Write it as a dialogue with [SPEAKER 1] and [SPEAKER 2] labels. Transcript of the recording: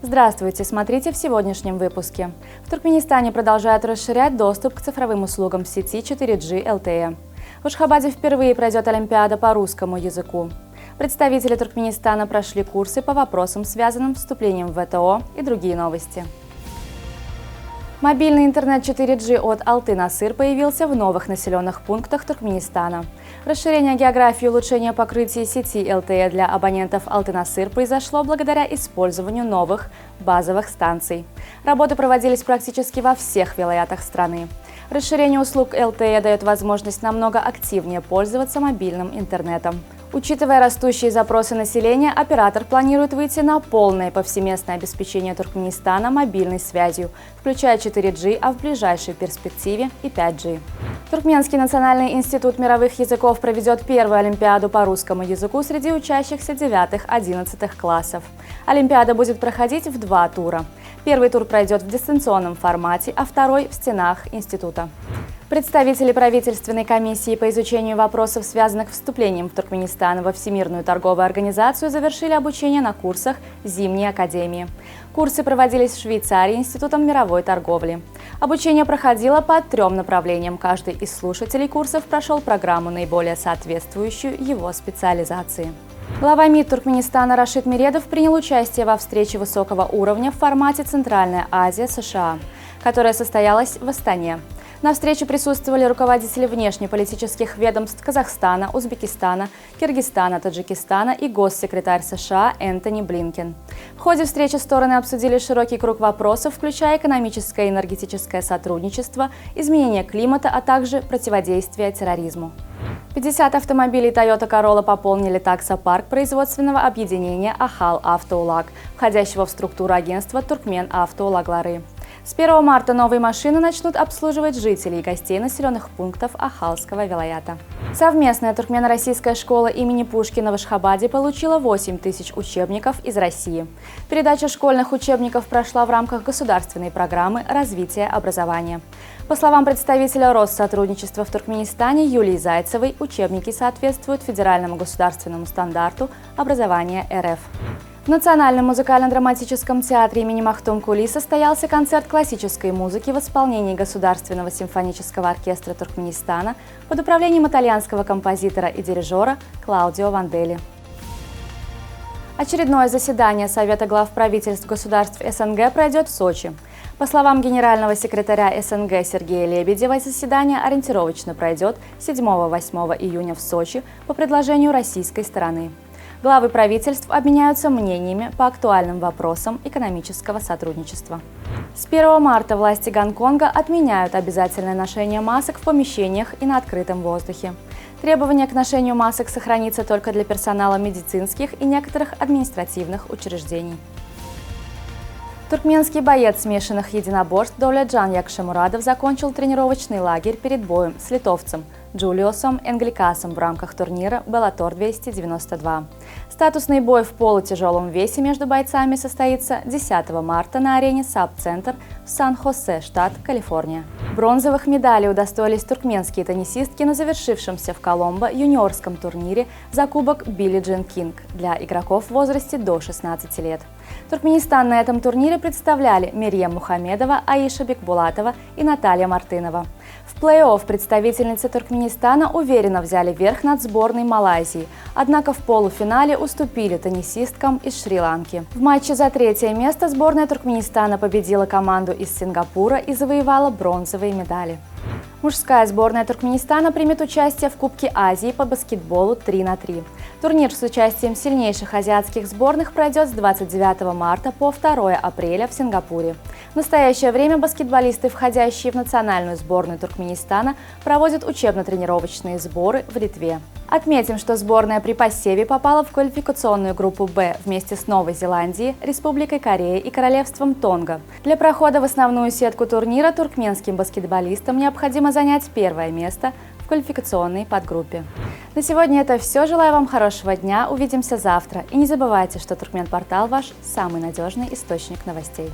[SPEAKER 1] Здравствуйте! Смотрите в сегодняшнем выпуске. В Туркменистане продолжают расширять доступ к цифровым услугам в сети 4G LTE. В Ашхабаде впервые пройдет Олимпиада по русскому языку. Представители Туркменистана прошли курсы по вопросам, связанным с вступлением в ВТО, и другие новости. Мобильный интернет 4G от Алты-Насыр появился в новых населенных пунктах Туркменистана. Расширение географии и улучшение покрытия сети LTE для абонентов Алты-Насыр произошло благодаря использованию новых базовых станций. Работы проводились практически во всех вилаятах страны. Расширение услуг LTE дает возможность намного активнее пользоваться мобильным интернетом. Учитывая растущие запросы населения, оператор планирует выйти на полное повсеместное обеспечение Туркменистана мобильной связью, включая 4G, а в ближайшей перспективе и 5G. Туркменский национальный институт мировых языков проведет первую Олимпиаду по русскому языку среди учащихся 9-11 классов. Олимпиада будет проходить в 2 тура. Первый тур пройдет в дистанционном формате, а второй – в стенах института. Представители правительственной комиссии по изучению вопросов, связанных с вступлением в Туркменистан во Всемирную торговую организацию, завершили обучение на курсах Зимней академии. Курсы проводились в Швейцарии Институтом мировой торговли. Обучение проходило по 3 направлениям. Каждый из слушателей курсов прошел программу, наиболее соответствующую его специализации. Глава МИД Туркменистана Рашид Миредов принял участие во встрече высокого уровня в формате «Центральная Азия, США», которая состоялась в Астане. На встрече присутствовали руководители внешнеполитических ведомств Казахстана, Узбекистана, Киргизстана, Таджикистана и госсекретарь США Энтони Блинкен. В ходе встречи стороны обсудили широкий круг вопросов, включая экономическое и энергетическое сотрудничество, изменение климата, а также противодействие терроризму. 50 автомобилей Toyota Corolla пополнили таксопарк производственного объединения Ахал Автоулаг, входящего в структуру агентства Туркмен Авто Улаглары. С 1 марта новые машины начнут обслуживать жителей и гостей населенных пунктов Ахалского вилаята. Совместная туркмено-российская школа имени Пушкина в Ашхабаде получила 8000 учебников из России. Передача школьных учебников прошла в рамках государственной программы развития образования. По словам представителя Россотрудничества в Туркменистане Юлии Зайцевой, учебники соответствуют федеральному государственному стандарту образования РФ. В Национальном музыкально-драматическом театре имени Махтум Кули состоялся концерт классической музыки в исполнении Государственного симфонического оркестра Туркменистана под управлением итальянского композитора и дирижера Клаудио Вандели. Очередное заседание Совета глав правительств государств СНГ пройдет в Сочи. По словам генерального секретаря СНГ Сергея Лебедева, заседание ориентировочно пройдет 7-8 июня в Сочи по предложению российской стороны. Главы правительств обменяются мнениями по актуальным вопросам экономического сотрудничества. С 1 марта власти Гонконга отменяют обязательное ношение масок в помещениях и на открытом воздухе. Требование к ношению масок сохранится только для персонала медицинских и некоторых административных учреждений. Туркменский боец смешанных единоборств Довлетжан Якшемурадов закончил тренировочный лагерь перед боем с литовцем Джулиосом Энгликасом в рамках турнира Беллатор 292. Статусный бой в полутяжелом весе между бойцами состоится 10 марта на арене САП-центр в Сан-Хосе, штат Калифорния. Бронзовых медалей удостоились туркменские теннисистки на завершившемся в Коломбо юниорском турнире за кубок Билли Джин Кинг для игроков в возрасте до 16 лет. Туркменистан на этом турнире представляли Мерьем Мухамедова, Аиша Бекбулатова и Наталья Мартынова. В плей-офф представительницы Туркменистана уверенно взяли верх над сборной Малайзии, однако в полуфинале уступили теннисисткам из Шри-Ланки. В матче за 3-е место сборная Туркменистана победила команду из Сингапура и завоевала бронзовые медали. Мужская сборная Туркменистана примет участие в Кубке Азии по баскетболу 3 на 3. Турнир с участием сильнейших азиатских сборных пройдет с 29 марта по 2 апреля в Сингапуре. В настоящее время баскетболисты, входящие в национальную сборную Туркменистана, проводят учебно-тренировочные сборы в Литве. Отметим, что сборная при посеве попала в квалификационную группу «Б» вместе с Новой Зеландией, Республикой Корея и Королевством Тонга. Для прохода в основную сетку турнира туркменским баскетболистам необходимо занять 1-е место в квалификационной подгруппе. На сегодня это все. Желаю вам хорошего дня. Увидимся завтра. И не забывайте, что Туркмен-портал – ваш самый надежный источник новостей.